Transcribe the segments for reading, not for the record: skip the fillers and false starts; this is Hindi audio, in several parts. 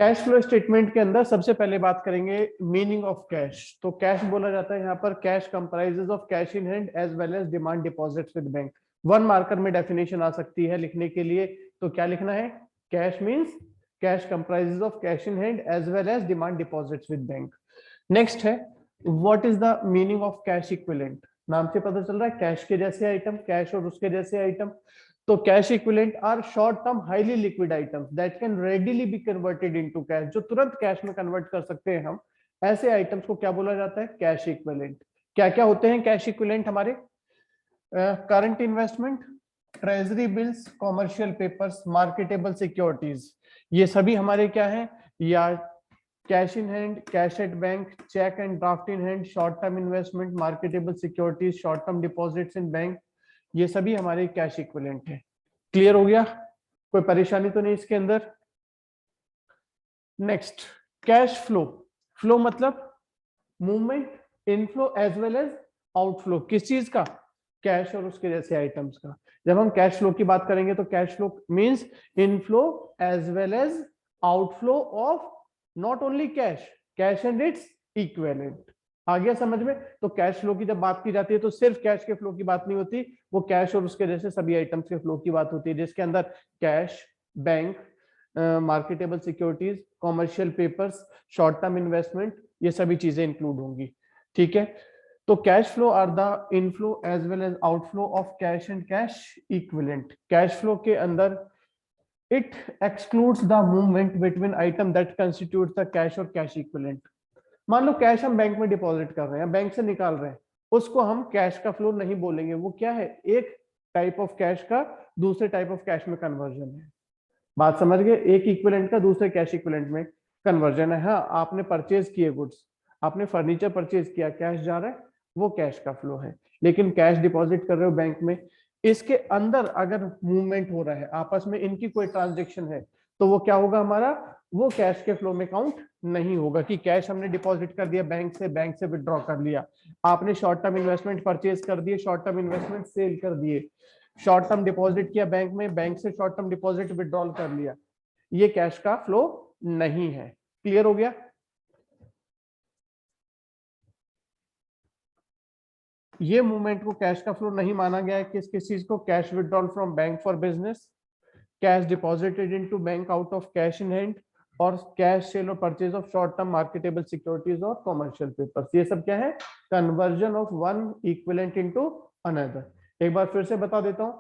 कैश फ्लो स्टेटमेंट के अंदर सबसे पहले बात करेंगे मीनिंग ऑफ कैश। तो कैश बोला जाता है यहाँ पर cash comprises of cash in hand as well as demand deposits with bank. One marker में डेफिनेशन आ सकती है लिखने के लिए, तो क्या लिखना है? Cash means cash comprises of cash in hand as well as demand deposits with bank. Next है what is the meaning of cash equivalent. नाम से पता चल रहा है कैश के जैसे आइटम, कैश और उसके जैसे आइटम। तो cash equivalent are short term highly liquid items that can readily be converted into cash, जो तुरंत कैश में कन्वर्ट कर सकते हैं हम। ऐसे आइटम्स को क्या बोला जाता है? Cash equivalent. क्या क्या होते हैं कैश इक्विवेलेंट हमारे? Current investment, treasury bills, commercial papers, marketable securities, ये सभी हमारे क्या है? या cash in hand, cash at bank, cheque and draft in hand, short term investment, marketable securities, short term deposits in bank, ये सभी हमारे कैश इक्विवेलेंट है। क्लियर हो गया? कोई परेशानी तो नहीं इसके अंदर? Next, cash flow. फ्लो मतलब movement, inflow as well as outflow. किस चीज का? कैश और उसके जैसे आइटम्स का। जब हम कैश फ्लो की बात करेंगे तो cash flow means inflow as well as outflow of not only cash, cash and its equivalent. आ गया समझ में? तो कैश फ्लो की जब बात की जाती है तो सिर्फ कैश के फ्लो की बात नहीं होती, वो कैश और उसके जैसे सभी आइटम्स के फ्लो की बात होती है, जिसके अंदर cash, bank, marketable securities, commercial papers, short term investment, ये सभी चीजें इंक्लूड होंगी। ठीक है? तो cash flow are the inflow as well as outflow of cash and cash equivalent. Cash flow के अंदर it excludes the movement between item that constitute the cash और कैश इक्विवेलेंट। मान लो कैश हम बैंक में डिपॉजिट कर रहे हैं, बैंक से निकाल रहे हैं, उसको हम कैश का फ्लो नहीं बोलेंगे। वो क्या है? एक टाइप ऑफ कैश का दूसरे टाइप ऑफ कैश में कन्वर्जन है। बात समझ गए? एक इक्विवेलेंट का दूसरे कैश इक्विवेलेंट में कन्वर्जन है। हाँ, आपने परचेज किए गुड्स, आपने फर्नीचर परचेज किया, कैश जा रहा है, वो कैश का फ्लो है। लेकिन कैश डिपॉजिट कर रहे हो बैंक में, इसके अंदर अगर मूवमेंट हो रहा है, आपस में इनकी कोई ट्रांजेक्शन है, तो वो क्या होगा हमारा? वो कैश के फ्लो में काउंट नहीं होगा कि कैश हमने डिपॉजिट कर दिया बैंक से विड्रॉ कर लिया, आपने शॉर्ट टर्म इन्वेस्टमेंट परचेज कर दिए, शॉर्ट टर्म इन्वेस्टमेंट सेल कर दिए, शॉर्ट टर्म डिपॉजिट किया बैंक में, बैंक से शॉर्ट टर्म डिपॉजिट विड्रॉल कर लिया, ये कैश का फ्लो नहीं है। क्लियर हो गया? ये मूवमेंट को कैश का फ्लो नहीं माना गया है। किस किस चीज को? Cash withdrawal from bank for business, cash deposited into bank out of cash in hand, और कैश सेल और purchase of short term marketable securities और कॉमर्शियल पेपर्स। ये सब क्या है? Conversion of one equivalent into another. एक बार फिर से बता देता हूं,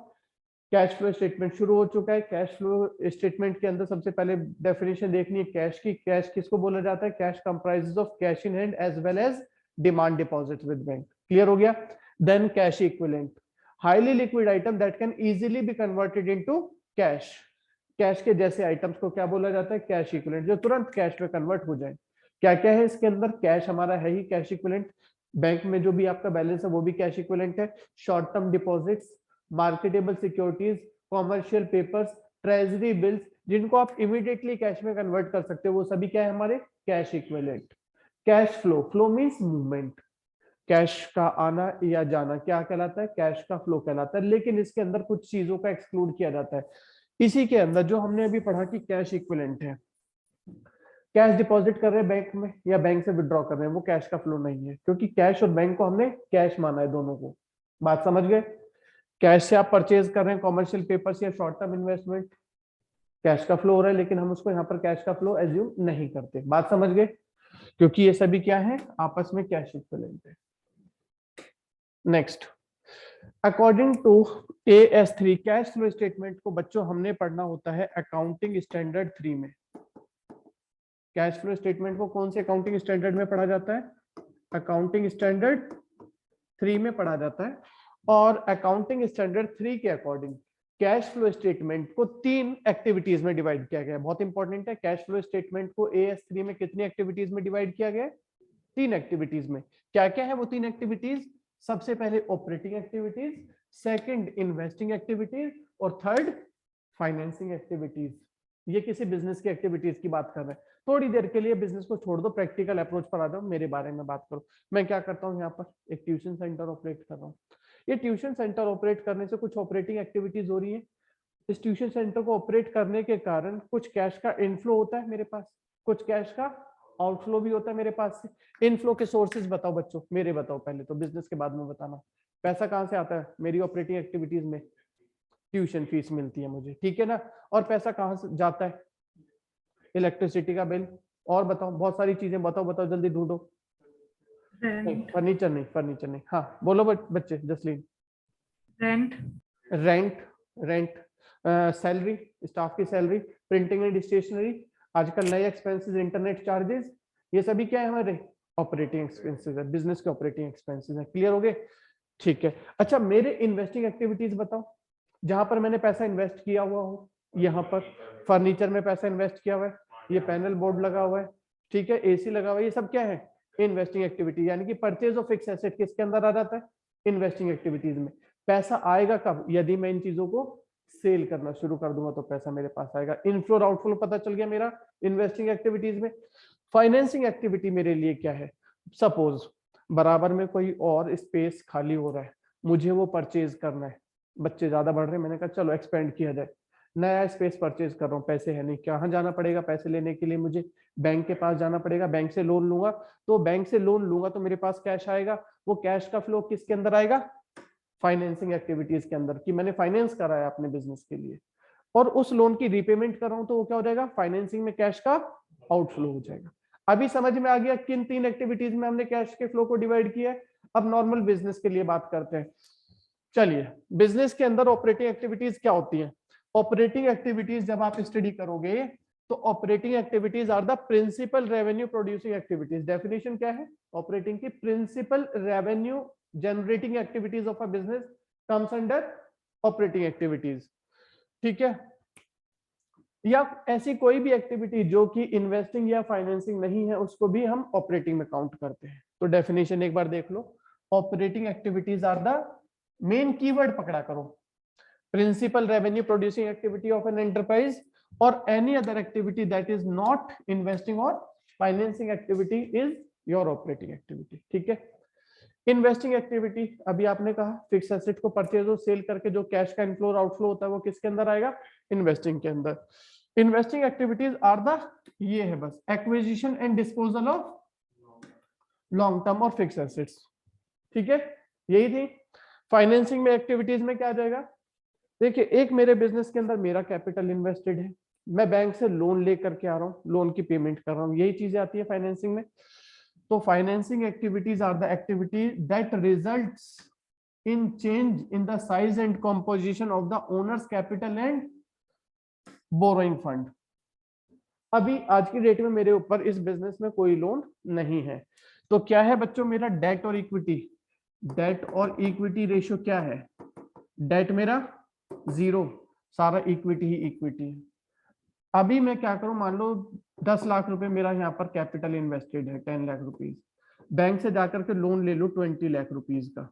कैश फ्लो स्टेटमेंट शुरू हो चुका है। कैश फ्लो स्टेटमेंट के अंदर सबसे पहले डेफिनेशन देखनी है कैश की। कैश किसको बोला जाता है? Cash comprises of cash in hand as well as demand deposit with bank. Clear हो गया? Then cash equivalent, highly liquid item that can easily be converted into cash. Cash के जैसे आइटम्स को क्या बोला जाता है? कैश इक्विवेलेंट, जो तुरंत कैश में कन्वर्ट हो जाए। क्या क्या है इसके अंदर? कैश हमारा है ही कैश इक्विवेलेंट, बैंक में जो भी आपका बैलेंस है वो भी कैश इक्विवेलेंट है, short term deposits, marketable securities, commercial papers, treasury bills, जिनको आप इमीडिएटली कैश में कन्वर्ट कर सकते हो, वो सभी क्या है? हमारे cash equivalent. Cash flow, flow means movement, cash का आना या जाना क्या कहलाता है? कैश का फ्लो कहलाता है। लेकिन इसके अंदर कुछ चीजों का एक्सक्लूड किया जाता है। इसी के अंदर जो हमने अभी पढ़ा कि कैश इक्विवेलेंट है, कैश डिपॉजिट कर रहे हैं बैंक में या बैंक से विड्रॉ कर रहे हैं, वो कैश का फ्लो नहीं है, क्योंकि कैश और बैंक को हमने कैश माना है दोनों को। बात समझ गए? कैश से आप परचेज कर रहे हैं कॉमर्शियल पेपर्स या शॉर्ट टर्म इन्वेस्टमेंट, कैश का फ्लो हो रहा है, लेकिन हम उसको यहाँ पर कैश का फ्लो एज्यूम नहीं करते। बात समझ गए? क्योंकि ये सभी क्या है? आपस में कैश इक्विवेलेंट है। Next, according to AS3, cash flow statement को बच्चों हमने पढ़ना होता है अकाउंटिंग स्टैंडर्ड 3 में। कैश फ्लो स्टेटमेंट को कौन से अकाउंटिंग स्टैंडर्ड में पढ़ा जाता है? अकाउंटिंग स्टैंडर्ड 3 में पढ़ा जाता है। और अकाउंटिंग स्टैंडर्ड 3 के अकॉर्डिंग कैश फ्लो स्टेटमेंट को 3 एक्टिविटीज में डिवाइड किया गया है। बहुत इंपॉर्टेंट है, कैश फ्लो स्टेटमेंट को AS3 में कितनी एक्टिविटीज में डिवाइड किया गया है? 3 एक्टिविटीज में। क्या क्या है वो 3 एक्टिविटीज? सबसे पहले operating activities, second investing activities, और थर्ड फाइनेंसिंग एक्टिविटीज। ये किसी बिजनेस की एक्टिविटीज की बात कर रहे हैं। थोड़ी देर के लिए बिजनेस को छोड़ दो, प्रैक्टिकल अप्रोच पर आ जाओ, मेरे बारे में बात करो। मैं क्या करता हूँ यहाँ पर? एक ट्यूशन सेंटर ऑपरेट कर रहा हूँ। ये ट्यूशन सेंटर ऑपरेट करने से कुछ ऑपरेटिंग एक्टिविटीज हो रही है। इस ट्यूशन सेंटर को ऑपरेट करने के कारण कुछ कैश का इनफ्लो होता है मेरे पास। कुछ कैश का आउटफ्लो भी होता है मेरे पास से। इनफ्लो के सोर्सेज बताओ बच्चों, मेरे बताओ पहले तो, बिजनेस के बाद में बताना। पैसा कहाँ से आता है मेरी ऑपरेटिंग एक्टिविटीज में? ट्यूशन फीस मिलती है मुझे, ठीक है ना। और पैसा कहाँ से जाता है? इलेक्ट्रिसिटी का बिल। और बताओ, बहुत सारी चीजें बताओ, बताओ जल्दी ढूंढो। नहीं, रेंट। फर्नीचर नहीं, फर्नीचर नहीं। हाँ बोलो बच्चे, Jasleen. Rent. Rent, rent, salary, staff की सैलरी, प्रिंटिंग एंड स्टेशनरी, आजकल नए एक्सपेंसेस, इंटरनेट चार्जेस, ये सभी क्या है हमारे ऑपरेटिंग एक्सपेंसेस है, बिजनेस के ऑपरेटिंग एक्सपेंसेस है। क्लियर हो गए? ठीक है। अच्छा, मेरे इन्वेस्टिंग एक्टिविटीज बताओ, जहां पर मैंने पैसा इन्वेस्ट किया हुआ हो। यहाँ पर फर्नीचर में पैसा इन्वेस्ट किया हुआ है, ये पैनल बोर्ड लगा हुआ है, ठीक है, एसी लगा हुआ है, ये सब क्या है? Investing activity. यानी कि परचेज ऑफ फिक्स एसेट किसके अंदर आ जाता है? इन्वेस्टिंग एक्टिविटीज में। पैसा आएगा कब? यदि मैं इन चीजों को सेल करना शुरू कर दूंगा तो पैसा मेरे पास आएगा। इनफ्लो और आउटफ्लो पता चल गया मेरा इन्वेस्टिंग एक्टिविटीज में। फाइनेंसिंग एक्टिविटी मेरे लिए क्या है? सपोज बराबर में कोई और स्पेस खाली हो रहा है, मुझे वो परचेज करना है। बच्चे ज्यादा बढ़ रहे हैं, मैंने कहा चलो एक्सपेंड किया जाए। नया स्पेस परचेज कर रहा हूँ, पैसे है नहीं, कहाँ जाना पड़ेगा पैसे लेने के लिए? मुझे बैंक के पास जाना पड़ेगा, बैंक से लोन लूंगा। तो बैंक से लोन लूंगा तो मेरे पास कैश आएगा, वो कैश का फ्लो किसके अंदर आएगा? फाइनेंसिंग एक्टिविटीज के अंदर, कि मैंने फाइनेंस कराया अपने बिजनेस के लिए, और उस लोन की रीपेमेंट कर रहा हूं तो वो क्या हो जाएगा? फाइनेंसिंग में कैश का आउटफ्लो हो जाएगा। अभी समझ में आ गया किन तीन एक्टिविटीज में हमने कैश के फ्लो को डिवाइड किया है। अब नॉर्मल बिजनेस के लिए बात करते हैं। चलिए, बिजनेस के अंदर ऑपरेटिंग एक्टिविटीज क्या होती है? ऑपरेटिंग एक्टिविटीज जब आप स्टडी करोगे तो operating activities are the principal revenue producing activities. Definition क्या है ऑपरेटिंग की? Principal revenue generating activities of a business comes under operating activities, ठीक है। या ऐसी कोई भी एक्टिविटी जो कि इन्वेस्टिंग या फाइनेंसिंग नहीं है, उसको भी हम ऑपरेटिंग में काउंट करते हैं। तो डेफिनेशन एक बार देख लो, operating activities are the, main keyword पकड़ा करो, principal revenue producing activity of an enterprise और any other activity that is not investing और financing activity is your operating activity, ठीक है। इन्वेस्टिंग एक्टिविटी, अभी आपने कहा फिक्स एसेट को परचेज और सेल करके जो कैश का इनफ्लो और आउटफ्लो होता है वो किसके अंदर आएगा? इन्वेस्टिंग के अंदर। इन्वेस्टिंग एक्टिविटीज आर द, ये है बस, acquisition and disposal of long term और फिक्स एसेट्स, ठीक है, यही थी। फाइनेंसिंग में एक्टिविटीज में क्या आ जाएगा? देखिए, एक मेरे बिजनेस के अंदर मेरा कैपिटल इन्वेस्टेड है, मैं बैंक से लोन लेकर के आ रहा हूँ, लोन की पेमेंट कर रहा हूँ, यही चीजें आती है फाइनेंसिंग में। तो financing activities are the activity that results in change in the size and composition of the owners capital and borrowing fund. अभी आज की डेट में मेरे ऊपर इस बिजनेस में कोई लोन नहीं है, तो क्या है बच्चों मेरा डेट और इक्विटी? डेट और इक्विटी रेशियो क्या है? डेट मेरा 0, सारा इक्विटी ही इक्विटी है। अभी मैं क्या करूं, मान लो 10 लाख रुपए मेरा यहाँ पर कैपिटल इन्वेस्टेड है, 10 लाख रुपीज, बैंक से जाकर के लोन ले लो 20 लाख रुपीज का,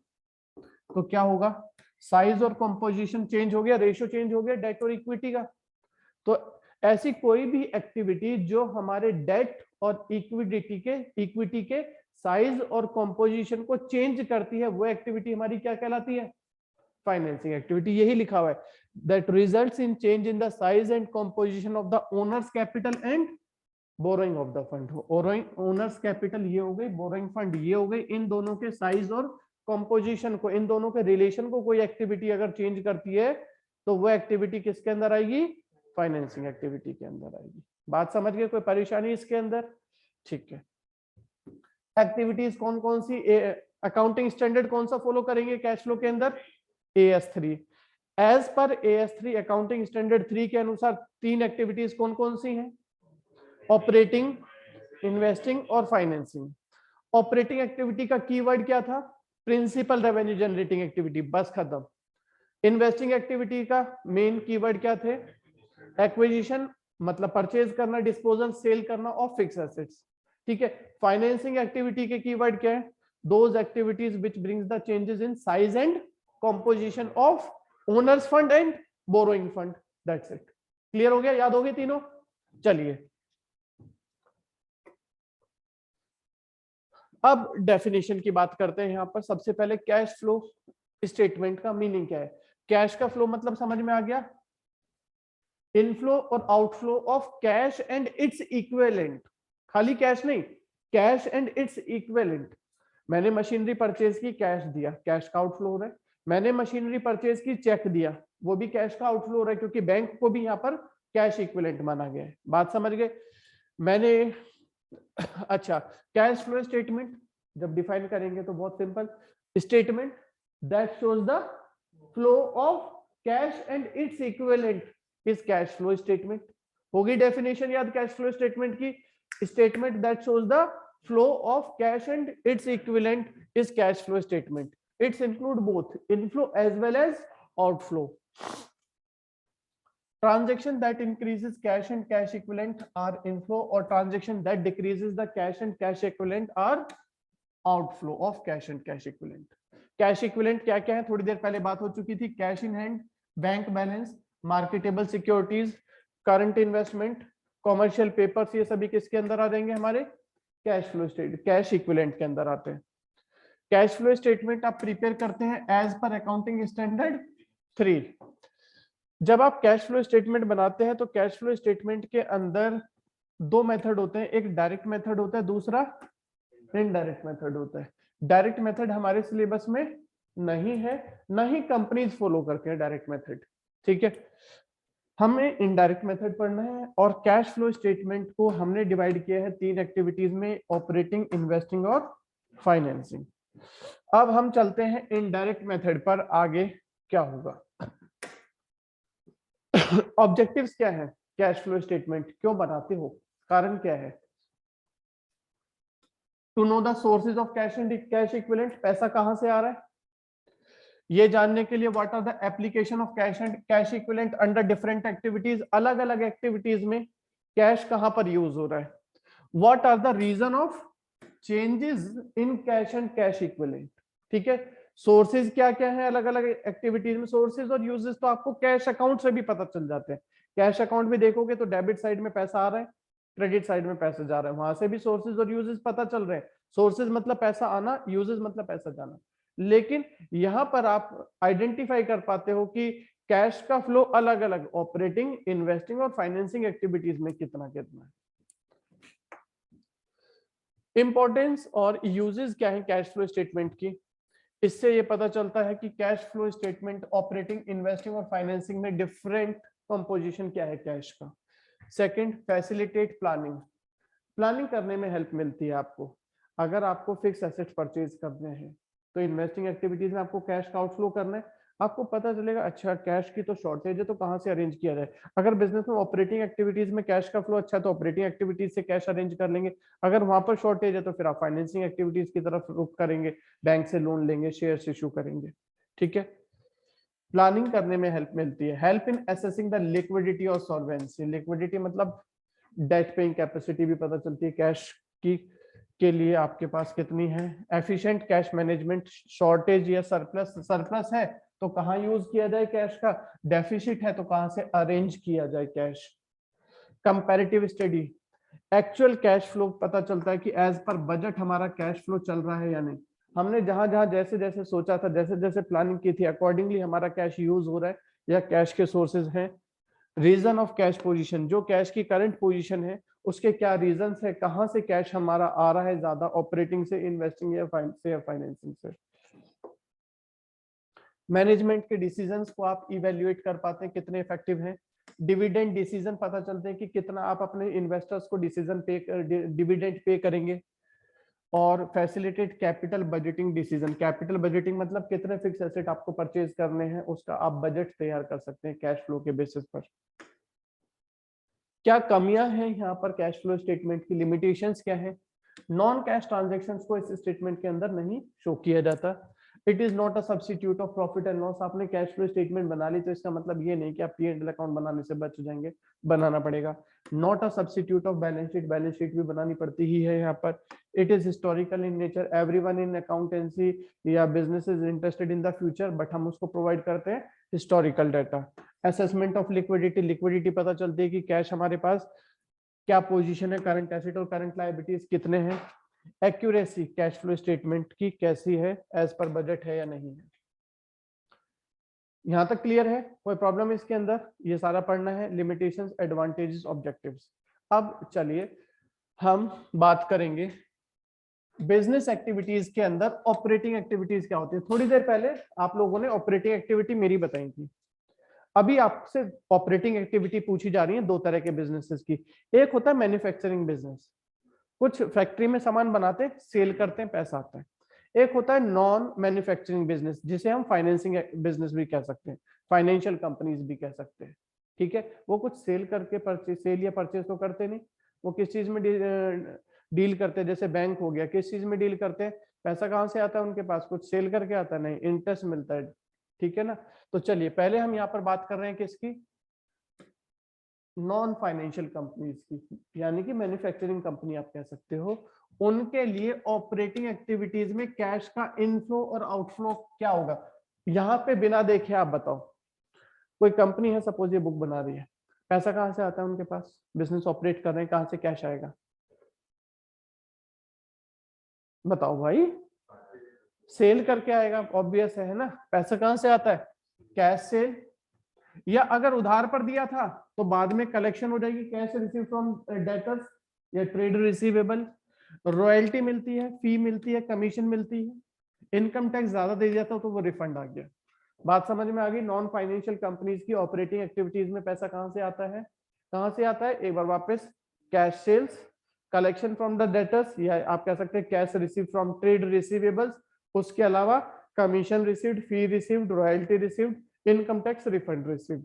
तो क्या होगा? साइज और कंपोजिशन चेंज हो गया, रेशियो चेंज हो गया डेट और इक्विटी का। तो ऐसी कोई भी एक्टिविटी जो हमारे डेट और इक्विटी के साइज और कंपोजिशन को चेंज करती है, वो एक्टिविटी हमारी क्या कहलाती है? Financing activity. यही लिखा हुआ है, that results in change in the size and composition of the owners capital and borrowing of the fund. Owners capital ये हो गई, बोरोइंग फंड ये हो गई, इन दोनों के साइज और कंपोजिशन को, इन दोनों के रिलेशन को कोई एक्टिविटी अगर चेंज करती है तो वो एक्टिविटी किसके अंदर आएगी? फाइनेंसिंग एक्टिविटी के अंदर आएगी। बात समझ गए? कोई परेशानी इसके अंदर? ठीक है। एक्टिविटीज कौन कौन सी, अकाउंटिंग स्टैंडर्ड कौन सा फॉलो करेंगे कैश फ्लो के अंदर? AS3। As per AS3 accounting standard 3 के अनुसार तीन एक्टिविटीज कौन कौन सी हैं? ऑपरेटिंग, इन्वेस्टिंग और फाइनेंसिंग। ऑपरेटिंग एक्टिविटी का कीवर्ड क्या था? प्रिंसिपल रेवेन्यू जनरेटिंग एक्टिविटी, बस खत्म। इन्वेस्टिंग एक्टिविटी का मेन कीवर्ड क्या थे? एक्विजिशन, मतलब परचेज करना, डिस्पोजल, सेल करना ऑफ फिक्स एसेट्स, ठीक है। फाइनेंसिंग एक्टिविटी के कीवर्ड क्या है? Those activities which brings the changes in size and composition of owner's fund and borrowing fund, that's it. Clear हो गया? याद हो गए तीनों? चलिए, अब डेफिनेशन की बात करते हैं। यहां पर सबसे पहले कैश फ्लो स्टेटमेंट का मीनिंग क्या है? कैश का फ्लो मतलब समझ में आ गया? इनफ्लो और outflow of cash and its equivalent, खाली कैश नहीं, कैश एंड इट्स इक्विवेलेंट। मैंने मशीनरी परचेज की, कैश दिया, कैश का आउटफ्लो हो रहा है। मैंने मशीनरी परचेज की, चेक दिया, वो भी कैश का आउटफ्लो हो रहा है, क्योंकि बैंक को भी यहाँ पर कैश इक्विवेलेंट माना गया है। बात समझ गए? मैंने अच्छा, कैश फ्लो स्टेटमेंट जब डिफाइन करेंगे तो बहुत simple, statement that shows the flow of cash and its equivalent is cash flow statement. होगी डेफिनेशन याद कैश फ्लो स्टेटमेंट की? Statement that shows the flow of cash and its equivalent is cash flow statement. It's include both inflow as well as outflow. Transaction that increases cash and cash equivalent are inflow, or transaction that decreases the cash and cash equivalent are outflow of cash and cash equivalent. Cash equivalent क्या क्या है? थोड़ी देर पहले बात हो चुकी थी। Cash in hand, bank balance, marketable securities, current investment, commercial papers, ये सभी किसके अंदर आ जाएंगे? हमारे cash flow statement, cash equivalent के अंदर आते हैं। कैश फ्लो स्टेटमेंट आप प्रिपेयर करते हैं एज पर अकाउंटिंग स्टैंडर्ड 3। जब आप कैश फ्लो स्टेटमेंट बनाते हैं तो कैश फ्लो स्टेटमेंट के अंदर दो मेथड होते हैं, एक डायरेक्ट मेथड होता है, दूसरा इनडायरेक्ट मेथड होता है। डायरेक्ट मेथड हमारे सिलेबस में नहीं है, ना ही कंपनीज फॉलो करते हैं डायरेक्ट मेथड, ठीक है। हमें इनडायरेक्ट मेथड पढ़ना है, और कैश फ्लो स्टेटमेंट को हमने डिवाइड किया है 3 एक्टिविटीज में, ऑपरेटिंग, इन्वेस्टिंग और फाइनेंसिंग। अब हम चलते हैं इनडायरेक्ट मेथड पर, आगे क्या होगा। ऑब्जेक्टिव्स क्या है? कैश फ्लो स्टेटमेंट क्यों बनाते हो, कारण क्या है? To know the sources of cash and cash equivalent, पैसा कहां से आ रहा है ये जानने के लिए। What are the application of cash and cash equivalent under different activities, अलग अलग एक्टिविटीज में कैश कहां पर यूज हो रहा है। What are the reason of changes in cash and cash equivalent, ठीक है। सोर्सेज क्या क्या है अलग अलग एक्टिविटीज में, सोर्सेज और यूजेस तो आपको कैश अकाउंट से भी पता चल जाते हैं। कैश अकाउंट भी देखोगे तो डेबिट साइड में पैसा आ रहा है, क्रेडिट साइड में पैसा जा रहा है, वहां से भी सोर्सेज और यूजेस पता चल रहे हैं। सोर्सेज मतलब पैसा आना, यूजेस मतलब पैसा जाना। लेकिन यहां पर आप आइडेंटिफाई कर पाते हो कि कैश का फ्लो अलग अलग ऑपरेटिंग, इन्वेस्टिंग और फाइनेंसिंग एक्टिविटीज में कितना कितना है। इंपॉर्टेंस और यूजेस क्या है कैश फ्लो स्टेटमेंट की? इससे ये पता चलता है कि cash flow statement operating, investing और फाइनेंसिंग में डिफरेंट कंपोजिशन क्या है कैश का। सेकंड, फैसिलिटेट प्लानिंग, प्लानिंग करने में हेल्प मिलती है आपको। अगर आपको फिक्स एसेट्स परचेज करने हैं तो इन्वेस्टिंग एक्टिविटीज में आपको कैश का आउटफ्लो करना है, आपको पता चलेगा अच्छा कैश की तो शॉर्टेज है तो कहां से अरेंज किया जाए। अगर बिजनेस में ऑपरेटिंग एक्टिविटीज में कैश का फ्लो अच्छा है तो ऑपरेटिंग एक्टिविटीज से कैश अरेंज कर लेंगे, अगर वहां पर शॉर्टेज है तो फिर आप फाइनेंसिंग एक्टिविटीज की तरफ रुख करेंगे, बैंक से लोन लेंगे, शेयर्स इशू करेंगे, ठीक है। प्लानिंग करने में हेल्प मिलती है। Help in assessing the liquidity और सॉल्वेंसी, लिक्विडिटी मतलब डेट पेइंग कैपेसिटी भी पता चलती है कैश की के लिए आपके पास कितनी है। एफिशिएंट कैश मैनेजमेंट, शॉर्टेज या सरप्लस, सरप्लस है तो कहां यूज किया जाए कैश का, डेफिसिट है तो कहां से अरेंज किया जाए cash. Comparative study, actual cash flow पता चलता है कि एज पर बजट हमारा कैश फ्लो चल रहा है या नहीं। हमने जहां जहां जैसे जैसे सोचा था, जैसे जैसे प्लानिंग की थी, अकॉर्डिंगली हमारा कैश यूज हो रहा है या कैश के सोर्सेज हैं। रीजन ऑफ कैश पोजीशन, जो कैश की करंट पोजीशन है उसके क्या रीजंस है, कहां से कैश हमारा आ रहा है ज्यादा, ऑपरेटिंग से, इन्वेस्टिंग या फाइनेंसिंग से। मैनेजमेंट के डिसीजंस को आप इवेल्युएट कर पाते हैं कितने इफेक्टिव हैं। डिविडेंड डिसीजन पता चलते हैं कि कितना आप अपने इन्वेस्टर्स को डिसीजन पे, डिविडेंड पे करेंगे। और facilitate capital budgeting decision, capital budgeting मतलब कितने फिक्स एसेट आपको परचेज करने हैं उसका आप बजट तैयार कर सकते हैं कैश फ्लो के बेसिस पर। क्या कमियां हैं यहाँ पर कैश फ्लो स्टेटमेंट की, लिमिटेशंस क्या है? नॉन कैश ट्रांजैक्शंस को इस स्टेटमेंट के अंदर नहीं शो किया जाता। It is not a substitute of profit and loss. आपने कैश फ्लो स्टेटमेंट बना ली तो इसका मतलब ये नहीं कि आप P&L अकाउंट बनाने से बच जाएंगे, बनाना पड़ेगा। Not a substitute of balance sheet, balance sheet भी बनानी पड़ती ही है यहाँ पर। It is historical in nature, everyone in accountancy या business is interested in the future, but हम उसको प्रोवाइड करते हैं historical data. Assessment of liquidity, liquidity पता चलती है कि कैश हमारे पास क्या पोजीशन है, करंट एसेट और करंट लायबिलिटीज कितने हैं। एक्यूरेसी कैश फ्लो स्टेटमेंट की कैसी है, एज पर बजट है या नहीं है। यहाँ तक क्लियर है? कोई प्रॉब्लम इसके अंदर? ये सारा पढ़ना है, लिमिटेशंस, एडवांटेजेस, ऑब्जेक्टिव्स। अब चलिए हम बात करेंगे बिजनेस एक्टिविटीज के अंदर ऑपरेटिंग एक्टिविटीज क्या होती है। थोड़ी देर पहले आप लोगों ने ऑपरेटिंग एक्टिविटी मेरी बताई थी। अभी आपसे ऑपरेटिंग एक्टिविटी पूछी जा रही है दो तरह के बिजनेसेस की। एक होता है मैन्युफैक्चरिंग बिजनेस, कुछ फैक्ट्री में सामान बनाते हैं, सेल करते हैं, पैसा आता है। एक होता है नॉन मैन्युफैक्चरिंग बिजनेस, जिसे हम फाइनेंसिंग बिजनेस भी कह सकते हैं, फाइनेंशियल कंपनीज भी कह सकते हैं। ठीक है, वो कुछ सेल करके परचेज, सेल या परचेज तो करते नहीं, वो किस चीज में डील करते हैं। जैसे बैंक हो गया, किस चीज में डील करते हैं, पैसा कहाँ से आता है उनके पास, कुछ सेल करके आता है? नहीं, इंटरेस्ट मिलता है। ठीक है ना? तो चलिए पहले हम यहाँ पर बात कर रहे हैं किसकी, नॉन फाइनेंशियल कंपनीज की, यानी कि मैन्युफैक्चरिंग कंपनी आप कह सकते हो। उनके लिए ऑपरेटिंग एक्टिविटीज में कैश का इनफ्लो और आउटफ्लो क्या होगा, यहाँ पे बिना देखे आप बताओ। कोई कंपनी है, सपोज ये बुक बना रही है, पैसा कहाँ से आता है उनके पास, बिजनेस ऑपरेट कर रहे हैं, कहाँ से कैश आएगा बताओ भाई? सेल करके आएगा, ऑब्वियस है ना। पैसा कहाँ से आता है, कैश से। या अगर उधार पर दिया था तो बाद में कलेक्शन हो जाएगी, कैश रिसीव फ्रॉम डेटर्स या ट्रेड रिसीवेबल। रॉयल्टी मिलती है, फी मिलती है, कमीशन मिलती है। इनकम टैक्स ज्यादा दे दिया था तो वो रिफंड आ गया। बात समझ में आ गई? नॉन फाइनेंशियल कंपनीज की ऑपरेटिंग एक्टिविटीज में पैसा कहां से आता है, कहां से आता है? एक बार वापस, cash sales, collection from the debtors, या आप कह सकते हैं cash receive from trade receivables. उसके अलावा commission received, fee received, royalty received, income tax refund received.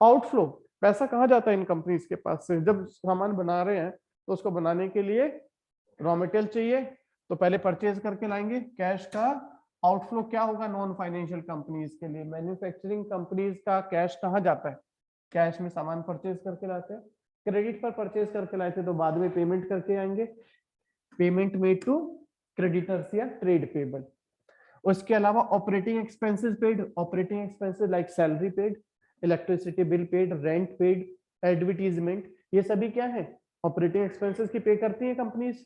Outflow, पैसा कहां जाता है इन कंपनीज के पास से? जब सामान बना रहे हैं तो उसको बनाने के लिए रॉ मटेरियल चाहिए, तो पहले परचेज करके लाएंगे। कैश का आउटफ्लो क्या होगा नॉन फाइनेंशियल कंपनीज के लिए? मैन्युफैक्चरिंग कंपनीज का कैश कहां जाता है? कैश में सामान परचेज करके लाते हैं, क्रेडिट पर परचेज करके लाए थे तो बाद में पेमेंट करके आएंगे, पेमेंट मेड टू क्रेडिटर्स या ट्रेड पेबल। उसके अलावा operating expenses paid, operating expenses like salary paid, electricity bill paid, rent paid, advertisement, ये सभी क्या है, ऑपरेटिंग एक्सपेंसेस की पे करती है कंपनीज।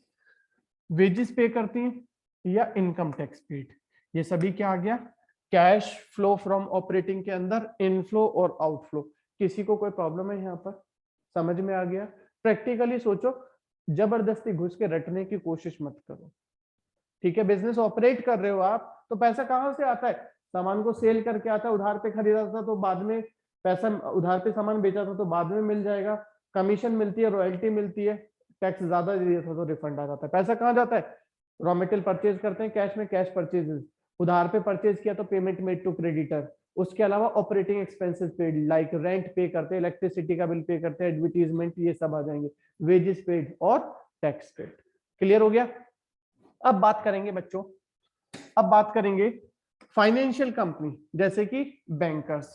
वेजेस पे करती हैं या इनकम टैक्स पेड, ये सभी क्या आ गया, कैश फ्लो फ्रॉम ऑपरेटिंग के अंदर इनफ्लो और आउटफ्लो। किसी को कोई प्रॉब्लम है यहाँ पर? समझ में आ गया? प्रैक्टिकली सोचो, जबरदस्ती घुस के रटने की कोशिश मत करो। ठीक है, बिजनेस ऑपरेट कर रहे हो आप तो पैसा कहां से आता है? सामान को सेल करके आता है, उधार पे खरीदा था तो बाद में पैसा, उधार पे सामान बेचा था तो बाद में मिल जाएगा, कमीशन मिलती है, रॉयल्टी मिलती है, टैक्स ज्यादा दिया था तो रिफंड आ जाता है। पैसा कहाँ जाता है? रॉ मटेरियल परचेज करते हैं कैश में, कैश परचेजेस, उधार पे परचेज किया तो पेमेंट मेड टू क्रेडिटर। उसके अलावा operating expenses paid like rent pay करते हैं, इलेक्ट्रिसिटी का बिल पे करते हैं, एडवर्टीजमेंट, ये सब आ जाएंगे, वेजेस पेड और टैक्स पेड। क्लियर हो गया? अब बात करेंगे बच्चों, अब बात करेंगे फाइनेंशियल कंपनी, जैसे कि बैंकर्स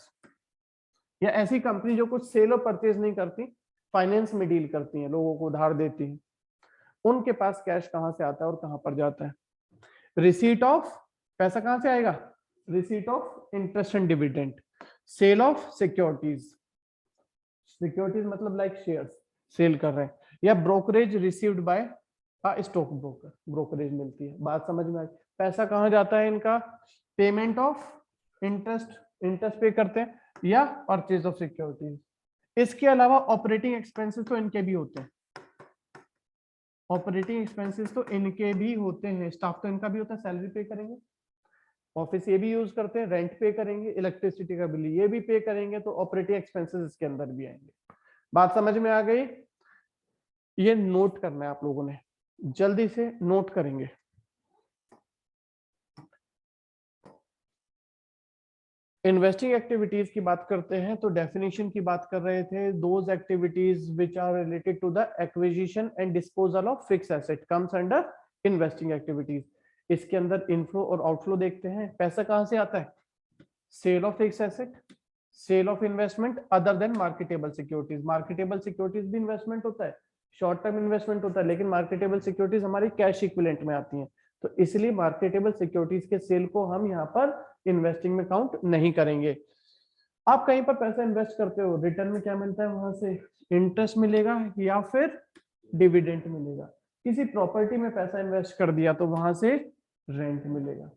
या ऐसी कंपनी जो कुछ सेल और परचेज नहीं करती, फाइनेंस में डील करती हैं, लोगों को उधार देती हैं। उनके पास कैश कहां से आता है और कहां पर जाता है? रिसीट ऑफ, पैसा कहां से आएगा? Receipt of interest and dividend, sale of securities, securities मतलब लाइक शेयर्स सेल कर रहे हैं, या brokerage received by stock broker, brokerage मिलती है। बात समझ में आई? पैसा कहां जाता है इनका? पेमेंट ऑफ इंटरेस्ट, इंटरेस्ट पे करते हैं, या परचेज ऑफ सिक्योरिटीज। इसके अलावा ऑपरेटिंग एक्सपेंसेस तो इनके भी होते हैं, ऑपरेटिंग एक्सपेंसेस तो इनके भी होते हैं, स्टाफ तो इनका भी होता है, सैलरी पे करेंगे, ऑफिस ये भी यूज करते हैं, रेंट पे करेंगे, इलेक्ट्रिसिटी का बिल ये भी पे करेंगे, तो ऑपरेटिंग एक्सपेंसेस इसके अंदर भी आएंगे। बात समझ में आ गई? ये नोट करना है आप लोगों ने, जल्दी से नोट करेंगे। इन्वेस्टिंग एक्टिविटीज की बात करते हैं तो डेफिनेशन की बात कर रहे थे, those activities which are related to the acquisition and disposal of fix asset comes under investing activities. इसके अंदर इनफ्लो और आउटफ्लो देखते हैं। पैसा कहां से आता है? Sale of fix asset, sale of investment other than marketable securities. Marketable securities भी इन्वेस्टमेंट होता है, शॉर्ट टर्म इन्वेस्टमेंट होता है, लेकिन मार्केटेबल सिक्योरिटीज हमारी कैश इक्विवेलेंट में आती हैं, तो इसलिए मार्केटेबल सिक्योरिटीज के सेल को हम यहाँ पर इन्वेस्टिंग में काउंट नहीं करेंगे। आप कहीं पर पैसा इन्वेस्ट करते हो, रिटर्न में क्या मिलता है? वहां से इंटरेस्ट मिलेगा या फिर डिविडेंड मिलेगा। किसी प्रॉपर्टी में पैसा इन्वेस्ट कर दिया तो वहां से रेंट मिलेगा।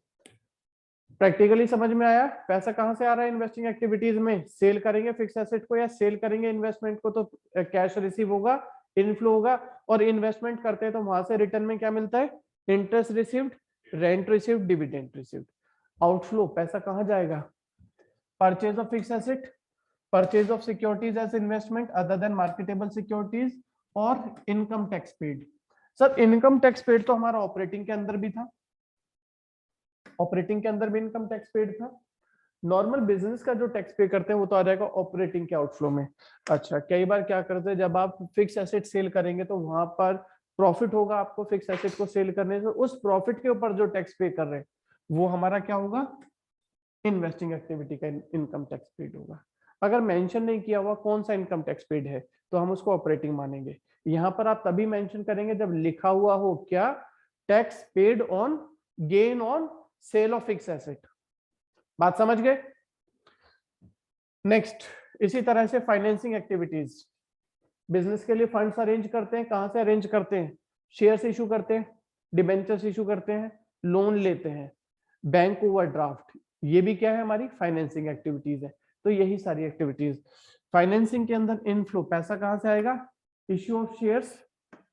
प्रैक्टिकली समझ में आया? पैसा कहां से आ रहा है इन्वेस्टिंग एक्टिविटीज में? सेल करेंगे फिक्स एसेट को या सेल करेंगे इन्वेस्टमेंट को तो कैश रिसीव होगा, इनफ्लो होगा, और इन्वेस्टमेंट करते हैं तो वहां से रिटर्न में क्या मिलता है? Interest received, rent received, dividend received. Outflow पैसा कहां जाएगा? Purchase of fix asset, purchase of securities as investment other than marketable securities, और income tax paid. Sir income tax paid तो हमारा ऑपरेटिंग के अंदर भी था, ऑपरेटिंग के अंदर भी इनकम टैक्स पेड था। नॉर्मल बिजनेस का जो टैक्स पे करते हैं वो तो आ जाएगा ऑपरेटिंग के आउटफ्लो में। अच्छा, कई बार क्या करते हैं, जब आप फिक्स एसेट सेल करेंगे तो वहां पर प्रॉफिट होगा आपको फिक्स एसेट को सेल करने से, उस प्रॉफिट के ऊपर जो टैक्स पे कर रहे हैं वो हमारा क्या होगा? इन्वेस्टिंग एक्टिविटी का इनकम टैक्स पेड होगा। अगर मेंशन नहीं किया हुआ कौन सा इनकम टैक्स पेड है तो हम उसको ऑपरेटिंग मानेंगे। यहाँ पर आप तभी मेंशन करेंगे जब लिखा हुआ हो क्या? Tax paid on gain on sale of fix asset. बात समझ गए? नेक्स्ट, इसी तरह से फाइनेंसिंग एक्टिविटीज, बिजनेस के लिए फंड्स अरेंज करते हैं। कहां से अरेंज करते हैं? शेयर्स इशू करते हैं, डिबेंचर्स इशू करते हैं, लोन लेते हैं, बैंक ओवरड्राफ्ट, ये भी क्या है? हमारी फाइनेंसिंग एक्टिविटीज है। तो यही सारी एक्टिविटीज फाइनेंसिंग के अंदर। इनफ्लो पैसा कहां से आएगा? Issue of shares,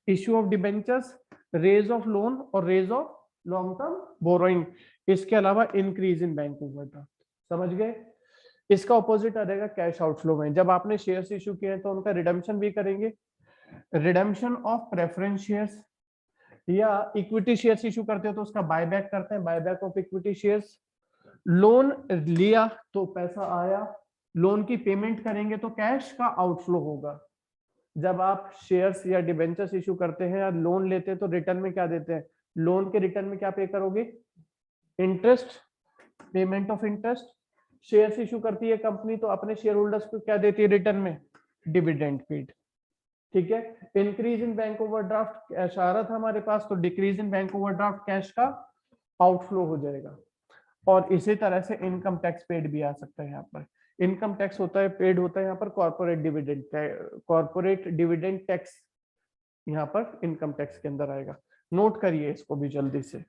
issue of debentures, raise of loan और raise of long term borrowing. इसके अलावा इंक्रीज इन बैंक ओवरड्राफ्ट। समझ गए? इसका ऑपोजिट आ जाएगा कैश आउटफ्लो में। जब आपने शेयर्स इशू किए हैं तो उनका रिडेम्पशन भी करेंगे, रिडेम्पशन ऑफ प्रेफरेंस शेयर्स, या इक्विटी शेयर्स इशू करते हो तो उसका बायबैक करते हैं, buyback of equity shares. Loan लिया तो पैसा आया, लोन की पेमेंट करेंगे तो कैश का आउटफ्लो होगा। जब आप शेयर्स या डिबेंचर्स इशू करते हैं या लोन लेते हैं तो रिटर्न में क्या देते हैं? लोन के रिटर्न में क्या पे करोगे? Interest, payment of interest. Shares issue करती है कंपनी तो अपने शेयर होल्डर्स को क्या देती है रिटर्न में? Dividend paid. ठीक है। Increase in bank overdraft, cash आ रहा था हमारे पास तो decrease in bank overdraft cash का आउटफ्लो हो जाएगा। और इसी तरह से इनकम टैक्स पेड भी आ सकता है। यहाँ पर इनकम टैक्स होता है, पेड होता है यहाँ पर corporate dividend, corporate dividend tax यहाँ पर इनकम टैक्स के अंदर आएगा। नोट करिए इसको भी जल्दी से।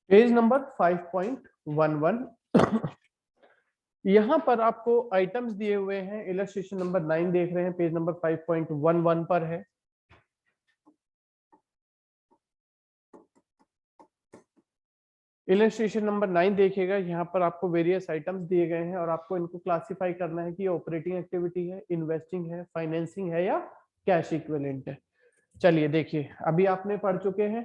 पेज नंबर 5.11 यहाँ पर आपको आइटम्स दिए हुए हैं। इलस्ट्रेशन नंबर 9 देख रहे हैं, पेज नंबर 5.11 पर है। इलस्ट्रेशन नंबर 9 देखिएगा, यहाँ पर आपको वेरियस आइटम्स दिए गए हैं और आपको इनको क्लासिफाई करना है कि ऑपरेटिंग एक्टिविटी है, इन्वेस्टिंग है, फाइनेंसिंग है या कैश इक्विवेलेंट है। चलिए देखिए, अभी आपने पढ़ चुके हैं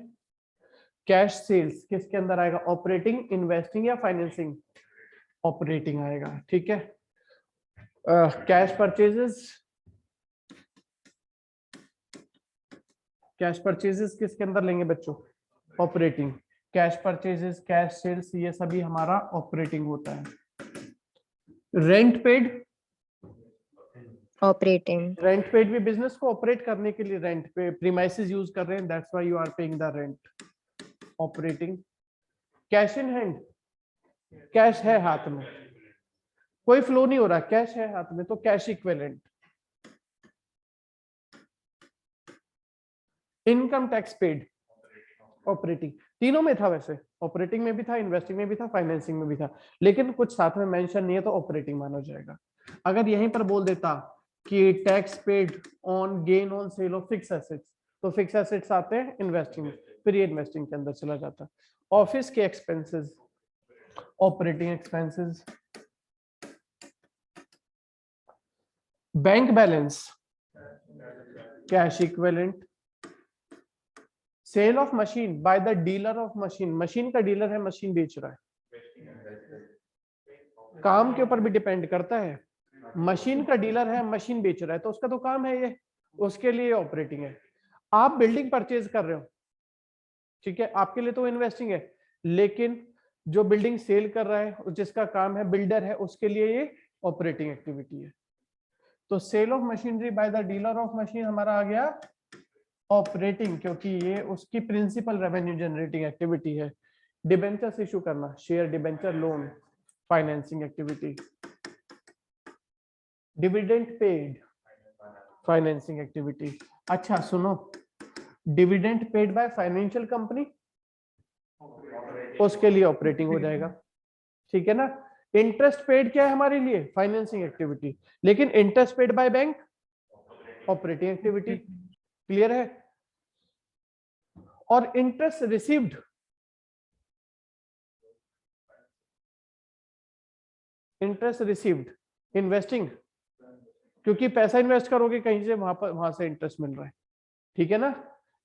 कैश सेल्स किसके अंदर आएगा? ऑपरेटिंग, इन्वेस्टिंग या फाइनेंसिंग? ऑपरेटिंग आएगा। ठीक है। कैश परचेजेस, कैश परचेजेस किसके अंदर लेंगे बच्चों? Operating. Cash purchases, cash sales, ये सभी हमारा ऑपरेटिंग होता है। Rent paid, operating. Rent paid भी बिजनेस को ऑपरेट करने के लिए रेंट पे प्रीमाइसेस यूज कर रहे हैं, that's why you are paying the rent. Operating. Cash in hand, cash है हाथ में, कोई फ्लो नहीं हो रहा, कैश है हाथ में तो cash equivalent. Income tax paid, operating. तीनों में था वैसे, ऑपरेटिंग में भी था, इन्वेस्टिंग में भी था, फाइनेंसिंग में भी था, लेकिन कुछ साथ में मेंशन नहीं है तो ऑपरेटिंग माना जाएगा। अगर यहीं पर बोल देता कि tax paid on gain on sale of fix assets तो फिक्स एसेट्स आते हैं इन्वेस्टिंग में, फिर ये इन्वेस्टिंग के अंदर चला जाता। ऑफिस के expenses, operating expenses. Bank balance, cash equivalent. Sale of machine by the dealer of machine, machine का डीलर है, मशीन बेच रहा है, काम के ऊपर भी डिपेंड करता है। मशीन का डीलर है, मशीन बेच रहा है तो उसका तो काम है ये, उसके लिए ऑपरेटिंग है। आप बिल्डिंग परचेज कर रहे हो, ठीक है, आपके लिए तो इन्वेस्टिंग है, लेकिन जो बिल्डिंग सेल कर रहा है जिसका काम है, बिल्डर है, उसके लिए ये ऑपरेटिंग एक्टिविटी है। तो sale of machinery by the dealer of machine हमारा आ गया ऑपरेटिंग, क्योंकि ये उसकी प्रिंसिपल रेवेन्यू जनरेटिंग एक्टिविटी है। डिबेंचर्स इशू करना, share debenture, loan, financing activity. Dividend paid, financing activity. अच्छा सुनो, dividend paid by financial company, उसके लिए ऑपरेटिंग हो जाएगा, ठीक है ना। इंटरेस्ट पेड क्या है हमारे लिए, फाइनेंसिंग एक्टिविटी, लेकिन interest paid by bank operating activity, clear है। और interest received, interest received investing, क्योंकि पैसा इन्वेस्ट करोगे कहीं से, वहां से इंटरेस्ट मिल रहा है, ठीक है ना।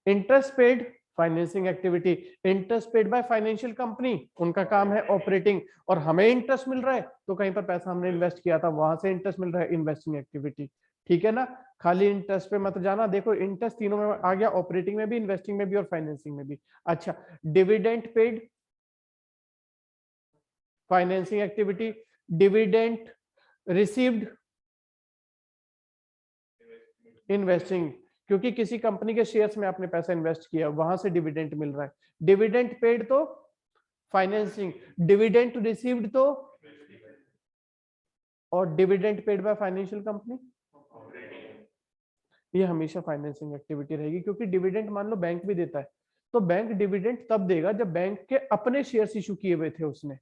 Interest paid financing activity, interest paid by financial company, उनका काम है ऑपरेटिंग, और हमें इंटरेस्ट मिल रहा है तो कहीं पर पैसा हमने इन्वेस्ट किया था वहां से इंटरेस्ट मिल रहा है, इन्वेस्टिंग एक्टिविटी, ठीक है ना। खाली इंटरेस्ट पे मत जाना, देखो इंटरेस्ट तीनों में आ गया, ऑपरेटिंग में भी, इन्वेस्टिंग में भी और फाइनेंसिंग में भी। अच्छा, dividend paid financing activity, dividend received investing, क्योंकि किसी कंपनी के शेयर्स में आपने पैसा इन्वेस्ट किया, वहां से डिविडेंड मिल रहा है। डिविडेंड पेड तो फाइनेंसिंग, डिविडेंड रिसीव्ड तो, और dividend paid by financial company, ये हमेशा फाइनेंसिंग एक्टिविटी रहेगी, क्योंकि डिविडेंड मान लो बैंक भी देता है, तो बैंक डिविडेंड तब देगा जब बैंक के अपने शेयर्स इशू किए हुए थे उसने।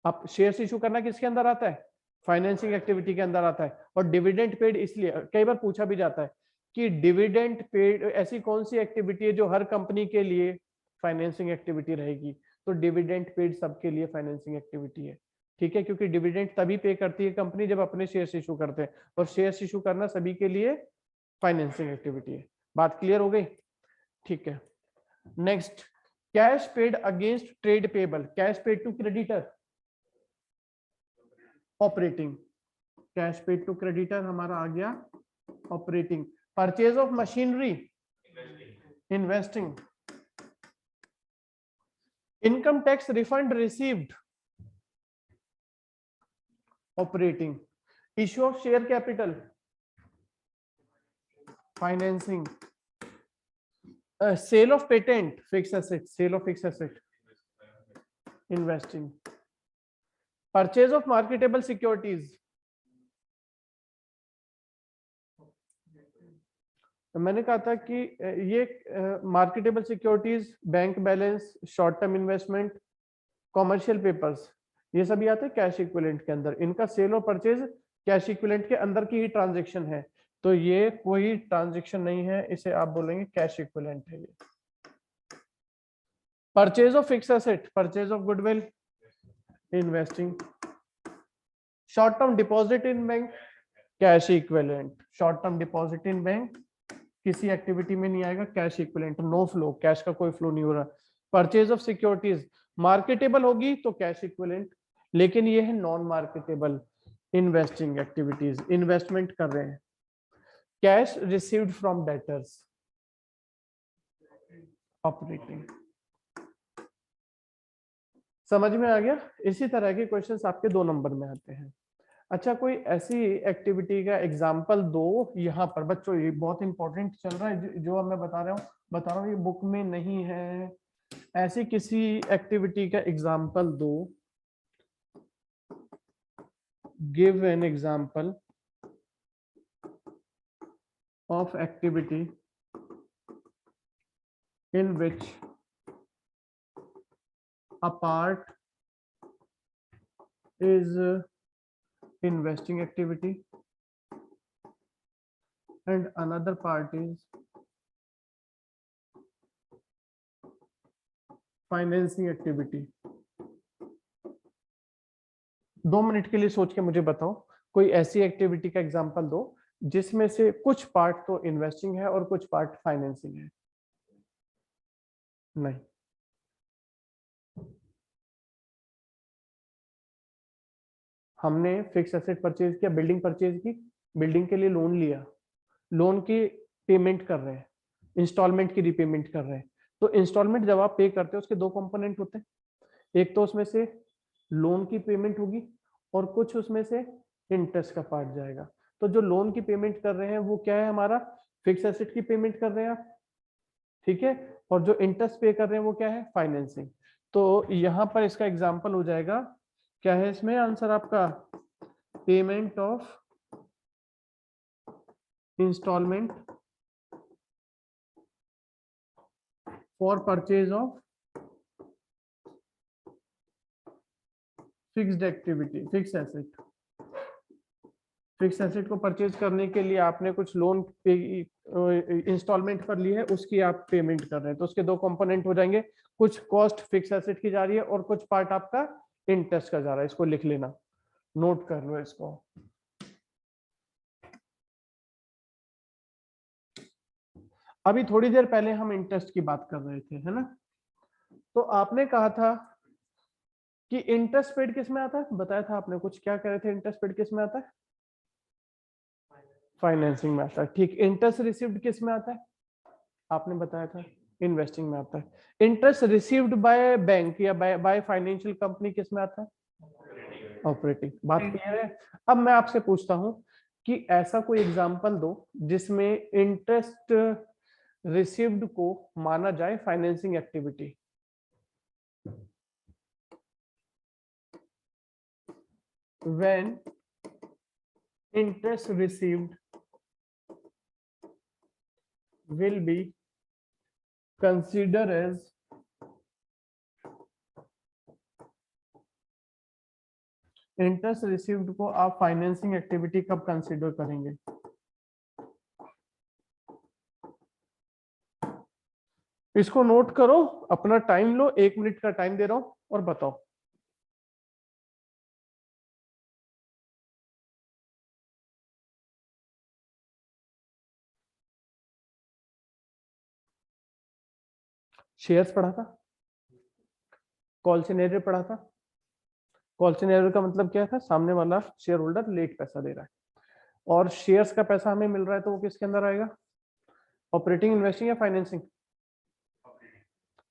अब शेयर्स इशू करना किसके अंदर आता है, फाइनेंसिंग एक्टिविटी के अंदर आता है। और डिविडेंड पेड इसलिए कई बार पूछा भी जाता है कि डिविडेंड पेड ऐसी कौन सी एक्टिविटी है जो हर कंपनी के लिए फाइनेंसिंग एक्टिविटी रहेगी, तो डिविडेंड पेड सबके लिए फाइनेंसिंग एक्टिविटी है, ठीक है, क्योंकि डिविडेंड तभी पे करती है कंपनी जब अपने शेयर्स इशू करते हैं, और शेयर्स इशू करना सभी के लिए फाइनेंसिंग एक्टिविटी है। बात क्लियर हो गई, ठीक है। Next, cash paid against trade payable, cash paid to creditor operating, cash paid to creditor हमारा आ गया operating. Purchase of machinery investing, income tax refund received operating, issue of share capital financing, sale of patent fix asset, sale of fix asset investing, purchase of marketable securities, तो मैंने कहा था कि ये marketable securities, bank balance, short term investment, commercial papers, ये सभी आते हैं कैश इक्विवेलेंट के अंदर, इनका सेल और परचेज कैश इक्विवेलेंट के अंदर की ही ट्रांजैक्शन है, तो ये कोई ट्रांजैक्शन नहीं है, इसे आप बोलेंगे कैश इक्विवेलेंट है ये। Purchase of fix asset, purchase of goodwill investing, short term deposit in bank cash equivalent, short term deposit in bank किसी एक्टिविटी में नहीं आएगा, cash equivalent, no flow, cash का कोई फ्लो नहीं हो रहा। परचेज ऑफ सिक्योरिटीज मार्केटेबल होगी तो कैश इक्विवेलेंट, लेकिन ये है non marketable, investing activities, investment कर रहे हैं। Cash received from debtors operating, समझ में आ गया। इसी तरह के क्वेश्चंस आपके 2 नंबर में आते हैं। अच्छा, कोई ऐसी एक्टिविटी का एग्जाम्पल दो यहाँ पर बच्चों, ये बहुत इंपॉर्टेंट चल रहा है जो मैं बता रहा हूँ, ये बुक में नहीं है, ऐसी किसी एक्टिविटी का एग्जाम्पल दो, give an example of activity in which a part is investing activity and another part is financing activity। 2 minute के लिए सोच के मुझे बताओ, कोई ऐसी एक्टिविटी का एग्जांपल दो जिसमें से कुछ पार्ट तो इन्वेस्टिंग है और कुछ पार्ट फाइनेंसिंग है। नहीं, हमने फिक्स एसेट परचेज किया, बिल्डिंग परचेज की, बिल्डिंग के लिए लोन लिया, लोन की पेमेंट कर रहे हैं, इंस्टॉलमेंट की रीपेमेंट कर रहे हैं, तो इंस्टॉलमेंट जब आप पे करते हो उसके 2 कंपोनेंट होते हैं, एक तो उसमें से लोन की पेमेंट होगी और कुछ उसमें से इंटरेस्ट का पार्ट जाएगा। तो जो लोन की पेमेंट कर रहे हैं वो क्या है, हमारा फिक्स एसेट की पेमेंट कर रहे हैं आप, ठीक है, और जो इंटरेस्ट पे कर रहे हैं वो क्या है, फाइनेंसिंग। तो यहाँ पर इसका एग्जांपल हो जाएगा, क्या है इसमें आंसर आपका, payment of instalment for purchase of fixed activity, fix asset. Fix asset को परचेज करने के लिए आपने कुछ लोन इंस्टॉलमेंट पर ली है, उसकी आप पेमेंट कर रहे हैं, तो उसके दो कंपोनेंट हो जाएंगे, कुछ कॉस्ट फिक्स एसेट की जा रही है और कुछ पार्ट आपका इंटरेस्ट का जा रहा है। इसको लिख लेना, नोट कर लो इसको। अभी थोड़ी देर पहले हम इंटरेस्ट की बात कर रहे थे, है ना? तो आपने कहा था कि इंटरेस्ट पेड किस में आता है, बताया था आपने, कुछ क्या कह रहे थे, इंटरेस्ट पेड किस में आता है? फाइनेंसिंग में आता है, ठीक। इंटरेस्ट रिसीव्ड किस में आता है, आपने बताया था इन्वेस्टिंग में आता है। इंटरेस्ट रिसीव्ड बाय बैंक या बाय फाइनेंशियल कंपनी किस में आता है? ऑपरेटिंग। बात क्लियर है? अब मैं आपसे पूछता हूं कि ऐसा कोई एग्जांपल दो जिसमें इंटरेस्ट रिसीव्ड को माना जाए financing activity. When interest received will be considered as interest received को आप फाइनेंसिंग एक्टिविटी कब कंसीडर करेंगे? इसको नोट करो, अपना टाइम लो, 1 मिनट का टाइम दे रहा हूं और बताओ। शेयर्स पढ़ा था, कॉल सिनेरियो पढ़ा था। कॉल सिनेरियो का मतलब क्या था? सामने वाला शेयर होल्डर लेट पैसा दे रहा है और शेयर्स का पैसा हमें मिल रहा है, तो वो किसके अंदर आएगा? ऑपरेटिंग, इन्वेस्टिंग या financing?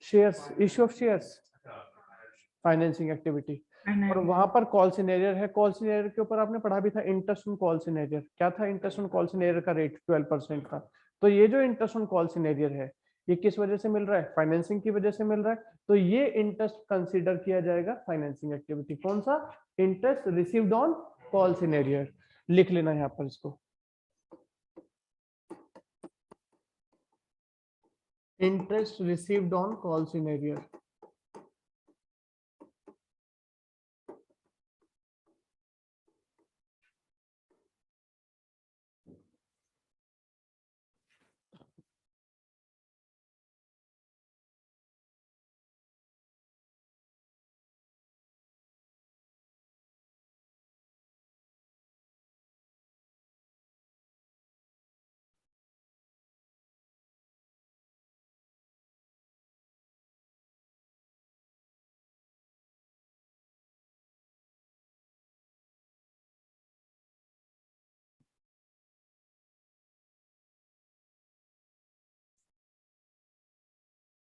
Shares, issue of shares, financing activity. और वहां पर कॉल सिनेरियर है, कॉल सिनेरियर के ऊपर आपने पढ़ा भी था इंटरेस्ट ऑन कॉल सिनेरियर। क्या था इंटरेस्ट ऑन कॉल सिनेरियर का रेट? 12% था। तो ये जो इंटरेस्ट ऑन कॉल सिनेरियर है, ये किस वजह से मिल रहा है? फाइनेंसिंग की वजह से मिल रहा है। तो ये इंटरेस्ट कंसीडर किया जाएगा फाइनेंसिंग एक्टिविटी। कौन सा? Interest received on call in arrear. लिख लेना यहाँ पर इसको, interest received on call in arrear.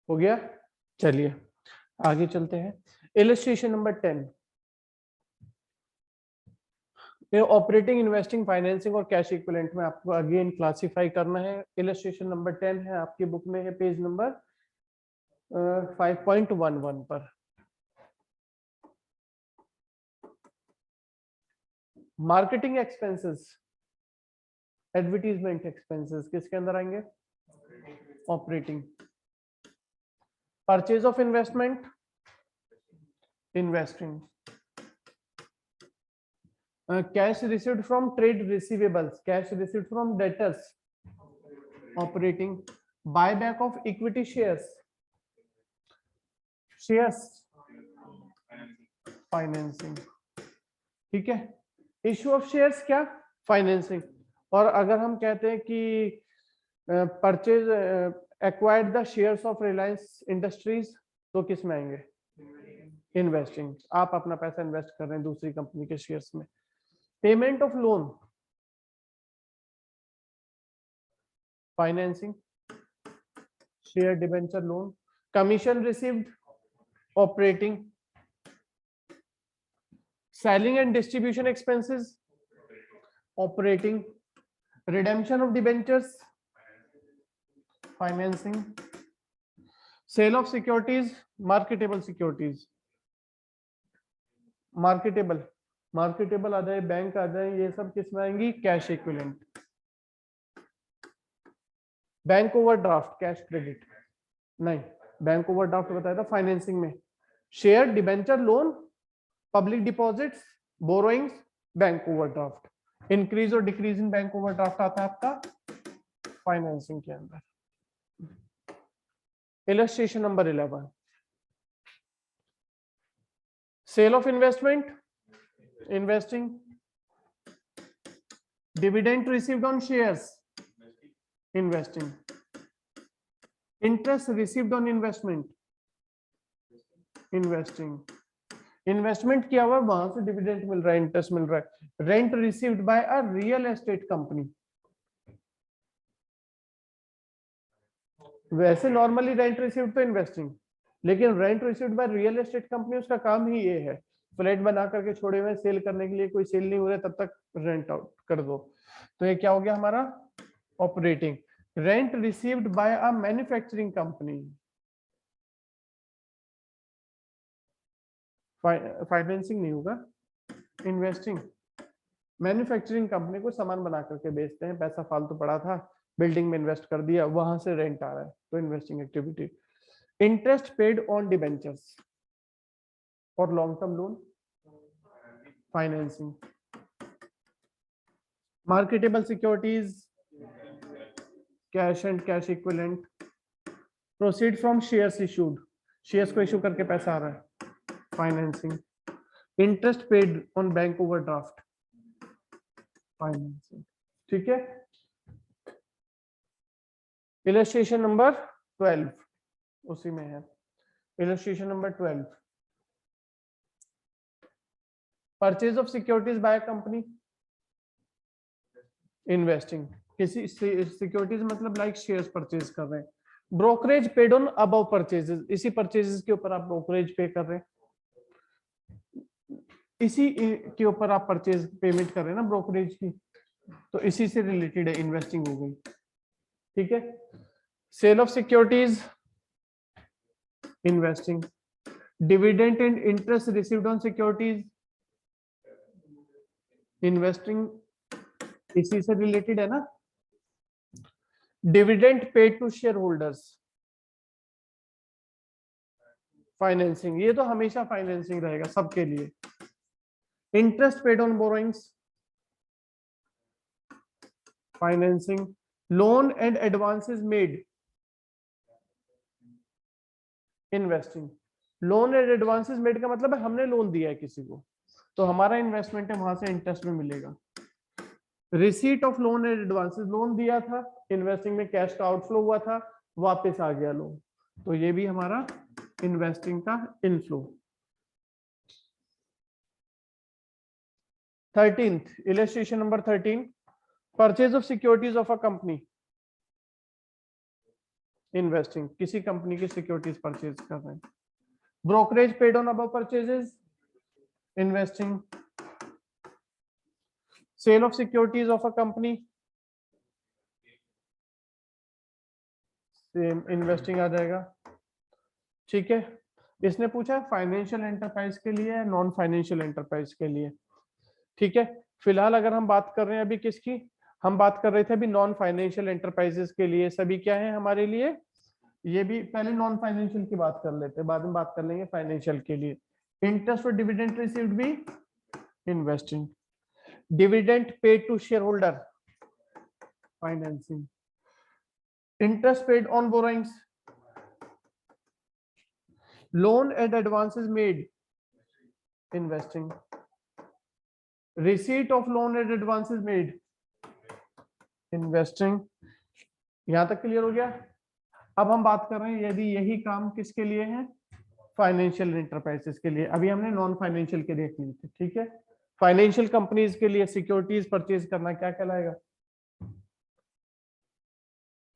हो गया? चलिए आगे चलते हैं। इलस्ट्रेशन नंबर 10, ये ऑपरेटिंग, इन्वेस्टिंग, फाइनेंसिंग और कैश इक्विवेलेंट में आपको अगेन क्लासिफाई करना है। इलस्ट्रेशन नंबर 10 है आपकी बुक में, है पेज नंबर 5.11 पर। मार्केटिंग एक्सपेंसेस, एडवर्टीजमेंट एक्सपेंसेस किसके अंदर आएंगे? Operating. Purchase of investment, investing. Cash received from trade receivables, cash received from debtors, operating. Buyback of equity shares, shares, financing. ठीक है। इश्यू ऑफ शेयर्स क्या? फाइनेंसिंग। और अगर हम कहते हैं कि purchase acquired the shares of Reliance industries, तो किस में आएंगे? इन्वेस्टिंग। आप अपना पैसा इन्वेस्ट कर रहे हैं दूसरी कंपनी के शेयर्स में। Payment of loan, financing, share debenture loan. Commission received, operating. Selling and distribution expenses, operating. Redemption of debentures, financing. Sale of securities, marketable securities, marketable, marketable आ जाए, बैंक आ जाए, ये सब किस में आएंगी? Cash equivalent. Bank overdraft, cash credit नहीं। बैंक ओवरड्राफ्ट बताया था फाइनेंसिंग में। Share, debenture, loan, public deposits, borrowings, bank overdraft. Increase और डिक्रीज इन बैंक ओवरड्राफ्ट आता है आपका फाइनेंसिंग के अंदर। Illustration number 11, sale of investment, investing, dividend received on shares, investing, interest received on investment, investing, investment किया हुआ वहां से डिविडेंड मिल रहा है, इंटरेस्ट मिल रहा है। Rent received by a real estate company, वैसे नॉर्मली रेंट रिसीव्ड तो इन्वेस्टिंग, लेकिन rent received by real estate company उसका काम ही ये है, फ्लैट बना करके छोड़े हुए सेल करने के लिए, कोई सेल नहीं हो रहा तब तक रेंट आउट कर दो। तो ये क्या हो गया हमारा operating. Rent received by a manufacturing company, financing नहीं होगा, इन्वेस्टिंग। मैन्युफैक्चरिंग कंपनी को सामान बना करके बेचते हैं, पैसा फालतू पड़ा था, बिल्डिंग में इन्वेस्ट कर दिया, वहां से रेंट आ रहा है, तो investing activity. Interest paid on debentures और long term loan, financing. Marketable securities, cash and cash equivalent, proceed from shares issued, shares को इशू करके पैसा आ रहा है, financing. Interest paid on bank overdraft, financing. ठीक है। इलस्ट्रेशन नंबर 12 उसी में है। Illustration number 12, purchase of securities by company, investing. किसी सिक्योरिटीज मतलब लाइक शेयर्स परचेज कर रहे हैं। Brokerage paid on above purchases, इसी परचेजेस के ऊपर आप ब्रोकरेज पे कर रहे हैं, इसी के ऊपर आप परचेज पेमेंट कर रहे हैं ना ब्रोकरेज की, तो इसी से रिलेटेड है, इन्वेस्टिंग हो गई। ठीक है। Sale of securities, investing. Dividend and interest received on securities, investing, इसी से रिलेटेड है ना। Dividend paid to shareholders, financing. ये तो हमेशा फाइनेंसिंग रहेगा सबके लिए। Interest paid on borrowings, financing. Loan and advances made, investing. Loan and advances made का मतलब है हमने लोन दिया है किसी को, तो हमारा इन्वेस्टमेंट है, वहां से इंटरेस्ट में मिलेगा। Receipt of loan and advances, loan दिया था, इन्वेस्टिंग में कैश का आउटफ्लो हुआ था, वापस आ गया लोन, तो ये भी हमारा इन्वेस्टिंग का inflow. 13th, illustration number 13, purchase of securities of a company, investing. किसी कंपनी की सिक्योरिटीज परचेज कर रहे हैं। Brokerage paid on above purchases, investing. Sale of securities of a company, same investing आ जाएगा। ठीक है। इसने पूछा फाइनेंशियल एंटरप्राइज के लिए, नॉन फाइनेंशियल एंटरप्राइज के लिए। ठीक है। फिलहाल अगर हम बात कर रहे हैं अभी किसकी, हम बात कर रहे थे अभी नॉन फाइनेंशियल एंटरप्राइजेस के लिए। सभी क्या है हमारे लिए, ये भी पहले नॉन फाइनेंशियल की बात कर लेते हैं, बाद में बात कर लेंगे फाइनेंशियल के लिए। इंटरेस्ट और डिविडेंड रिसीव्ड भी, investing. Dividend paid to shareholder, financing. Interest paid on borrowings, loan and advances made, investing. Receipt of loan and advances made, investing. यहां तक क्लियर हो गया। अब हम बात कर रहे हैं यदि यही काम किसके लिए है, फाइनेंशियल एंटरप्राइजेस के लिए। अभी हमने नॉन फाइनेंशियल के देख लिए थे। ठीक है। फाइनेंशियल कंपनीज के लिए सिक्योरिटीज परचेज करना क्या कहलाएगा,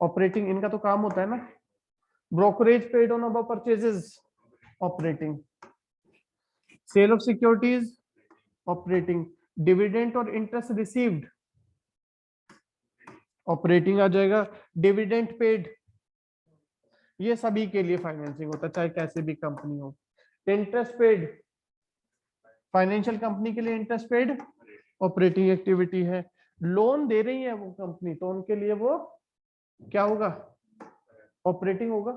ऑपरेटिंग। इनका तो काम होता है ना। Brokerage paid on above purchases, operating. Sale of securities, operating. Dividend और इंटरेस्ट रिसीव्ड, ऑपरेटिंग आ जाएगा। डिविडेंड पेड, ये सभी के लिए फाइनेंसिंग होता है, चाहे कैसे भी कंपनी हो। इंटरेस्ट पेड, फाइनेंशियल कंपनी के लिए इंटरेस्ट पेड ऑपरेटिंग एक्टिविटी है। लोन दे रही है वो कंपनी, तो उनके लिए वो क्या होगा, ऑपरेटिंग होगा।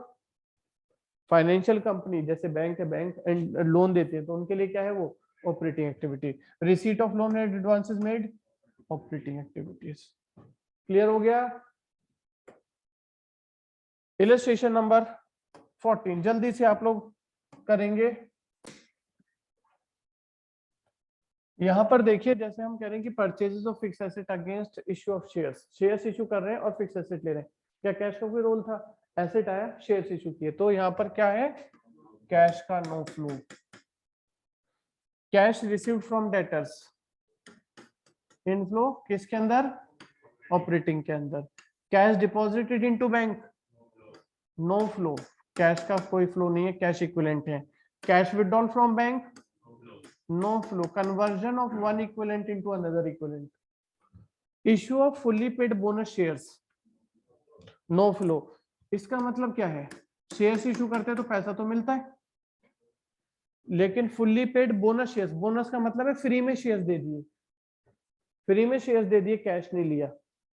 फाइनेंशियल कंपनी जैसे बैंक है, बैंक एंड लोन देते हैं तो उनके लिए क्या है वो operating activity. Receipt of loan and advances made operating activities. Clear हो गया। इलस्ट्रेशन नंबर 14 जल्दी से आप लोग करेंगे। यहां पर देखिए जैसे हम कह रहे हैं कि purchases of fix asset against issue of shares, shares issue कर रहे हैं और फिक्स एसेट ले रहे हैं। क्या कैश का कोई रोल था? एसेट आया, शेयर्स इशू किए, तो यहाँ पर क्या है कैश का no flow. Cash received from debtors inflow किसके अंदर? ऑपरेटिंग के अंदर। Cash deposited into bank no flow, cash का कोई फ्लो नहीं है, कैश इक्विवेलेंट है। Cash withdrawn from bank no flow, conversion of one equivalent into another equivalent. Issue of fully paid bonus shares no flow. इसका मतलब क्या है? शेयर्स इशू करते हैं तो पैसा तो मिलता है, लेकिन fully paid bonus shares, bonus का मतलब है फ्री में शेयर्स दे दिए, फ्री में शेयर्स दे दिए, कैश नहीं लिया,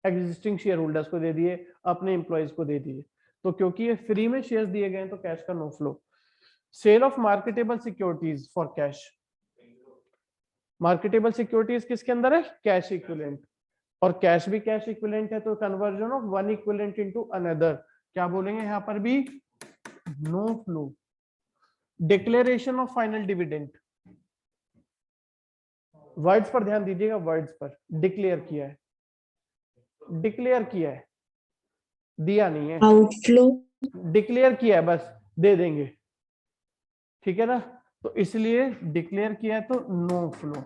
एग्जिस्टिंग शेयर होल्डर्स को दे दिए, अपने एम्प्लॉयज को दे दिए, तो क्योंकि ये फ्री में शेयर्स दिए गए तो कैश का no flow. Sale of marketable securities for cash, marketable securities किसके अंदर है? कैश इक्विवेलेंट, और कैश भी कैश इक्विवेलेंट है तो conversion of one equivalent into another, क्या बोलेंगे यहाँ पर भी? No flow. Declaration of final dividend, words पर ध्यान दीजिएगा, वर्ड्स पर। डिक्लेयर किया है, डिक्लेयर किया है, दिया नहीं है, आउटफ्लो, डिक्लेयर किया है, बस दे देंगे, ठीक है ना, तो इसलिए डिक्लेयर किया है तो नो फ्लो।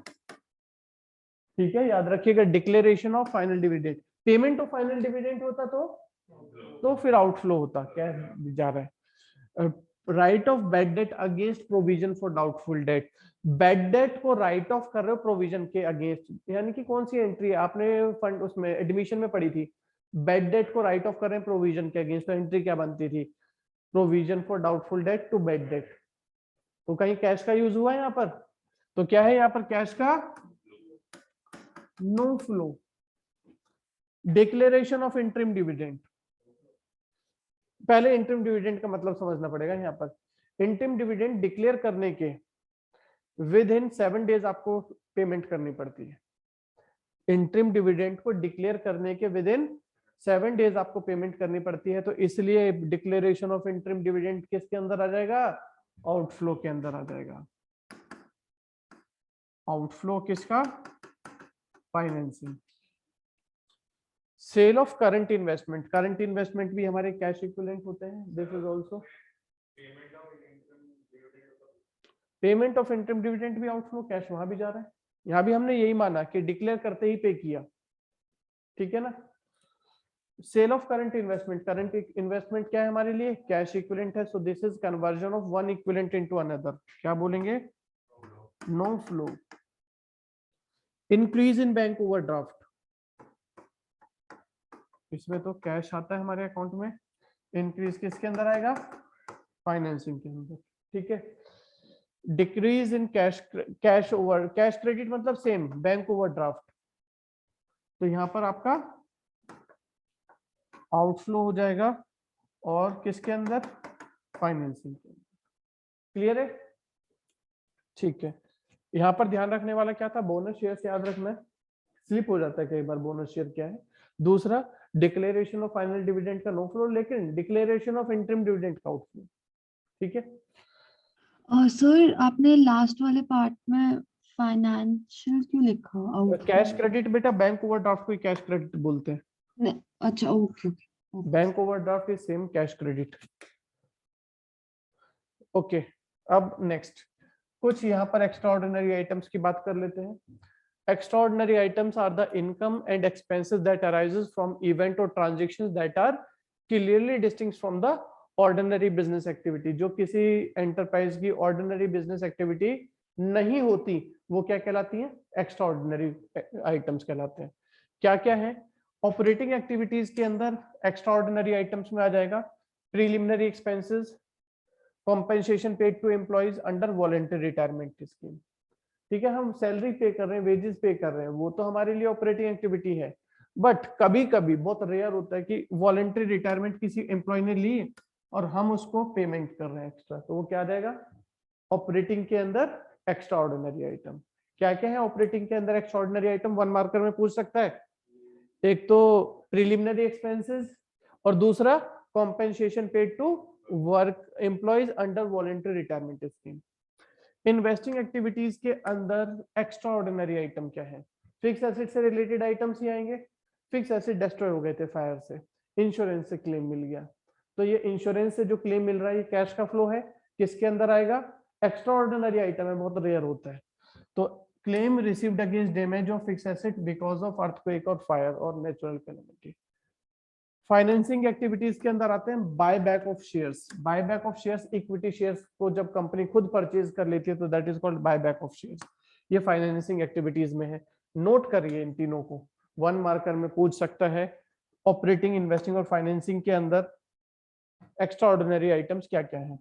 ठीक है, याद रखिएगा declaration of final dividend. Payment of final dividend होता तो फिर आउटफ्लो होता, क्या जा रहा है? Right of bad debt against provision for doubtful date, bad debt को राइट ऑफ कर रहे हो प्रोविजन के अगेंस्ट, यानी कि कौन सी एंट्री है आपने फंड उसमें एडमिशन में पढ़ी थी, बैड डेट को राइट ऑफ कर रहे हैं प्रोविजन के अगेंस्ट, तो एंट्री क्या बनती थी? Provision for doubtful debt to bad debt, तो कहीं कैश का यूज हुआ है यहाँ पर, तो क्या है यहाँ पर? कैश का no flow. Declaration of interim dividend, पहले इंटरिम डिविडेंड का मतलब समझना पड़ेगा यहाँ पर। इंटरिम डिविडेंड डिक्लेयर करने के विद इन 7 डेज आपको पेमेंट करनी पड़ती है। इंटरिम डिविडेंड को डिक्लेयर करने के विद इन 7 डेज आपको पेमेंट करनी पड़ती है, तो इसलिए डिक्लेरेशन ऑफ इंटरिम डिविडेंड किसके अंदर आ जाएगा? आउटफ्लो के अंदर आ जाएगा। आउटफ्लो किसका? Financing. Sale of current investment, current investment भी हमारे कैश इक्विवेलेंट होते हैं, this is also payment of interim dividend भी आउटफ्लो, कैश वहां भी जा रहा है, यहां भी हमने यही माना कि डिक्लेयर करते ही पे किया, ठीक है ना। Sale of current investment, current investment क्या है हमारे लिए? कैश इक्विवेलेंट है, so this is conversion of one equivalent into another, क्या बोलेंगे? No flow. Increase in bank overdraft, इसमें तो कैश आता है हमारे अकाउंट में, इंक्रीज किसके अंदर आएगा? फाइनेंसिंग के अंदर, ठीक है। Decrease in cash, cash over, cash credit मतलब सेम, बैंक ओवरड्राफ्ट, तो यहां पर आपका आउटफ्लो हो जाएगा, और किसके अंदर? फाइनेंसिंग के अंदर। क्लियर है? ठीक है, यहां पर ध्यान रखने वाला क्या था? बोनस शेयर से याद रखना है, स्लिप हो जाता है कई बार बोनस शेयर क्या है। दूसरा, डिक्लेरेशन ऑफ फाइनल डिविडेंड का नो फ्लो, लेकिन डिक्लेरेशन ऑफ इंटरिम डिविडेंड का आउटफ्लो, ठीक है। सर आपने लास्ट वाले पार्ट में फाइनेंशियल क्यों लिखा? कैश क्रेडिट बेटा, बैंक ओवरड्राफ्ट को कैश क्रेडिट बोलते हैं। अच्छा, okay. Bank overdraft is same cash credit. Okay, अब नेक्स्ट कुछ यहाँ पर एक्स्ट्राऑर्डिनरी आइटम्स की बात कर लेते हैं। Extraordinary items are the income and expenses that arises from event or transactions that are clearly distinct from the ordinary business activity, जो किसी enterprise की ordinary business activity नहीं होती, वो क्या कहलाती हैं? Extraordinary items कहलाते हैं। क्या क्या है? Operating activities के अंदर extraordinary items में आ जाएगा preliminary expenses, compensation paid to employees under voluntary retirement scheme, ठीक है, हम सैलरी पे कर रहे हैं, वेजेस पे कर रहे हैं, वो तो हमारे लिए ऑपरेटिंग एक्टिविटी है, बट कभी कभी बहुत रेयर होता है कि वॉलंटरी रिटायरमेंट किसी एम्प्लॉय ने ली और हम उसको पेमेंट कर रहे हैं एक्स्ट्रा, तो वो क्या आ जाएगा ऑपरेटिंग के अंदर एक्स्ट्रा ऑर्डिनरी आइटम। क्या क्या है ऑपरेटिंग के अंदर एक्स्ट्रा ऑर्डिनरी आइटम, 1 मार्कर में पूछ सकता है। एक तो प्रिलिमिनरी एक्सपेंसेस और दूसरा compensation paid to work employees under voluntary retirement scheme. Investing activities के अंदर एक्स्ट्रा ऑर्डिनरी आइटम क्या है, फिक्स एसेट से रिलेटेड आइटम्स ही आएंगे। फिक्स एसेट डिस्ट्रॉय हो गए थे फायर से, इंश्योरेंस से क्लेम मिल गया, तो ये इंश्योरेंस से जो क्लेम मिल रहा है ये कैश का फ्लो है, किसके अंदर आएगा, एक्स्ट्रा ऑर्डिनरी आइटम है, बहुत रेयर होता है। तो claim received against damage of fix asset because of earthquake और फायर और नेचुरल कैलेमिटी। फाइनेंसिंग एक्टिविटीज के अंदर आते हैं buy back of shares. Buy back of shares equity shares को जब कंपनी खुद परचेज कर लेती है तो that is called buy back of shares, ये फाइनेंसिंग एक्टिविटीज में है। नोट करिए इन तीनों को, 1 मार्कर में पूछ सकता है ऑपरेटिंग, इन्वेस्टिंग और फाइनेंसिंग के अंदर एक्स्ट्रा ऑर्डिनरी आइटम्स क्या क्या है।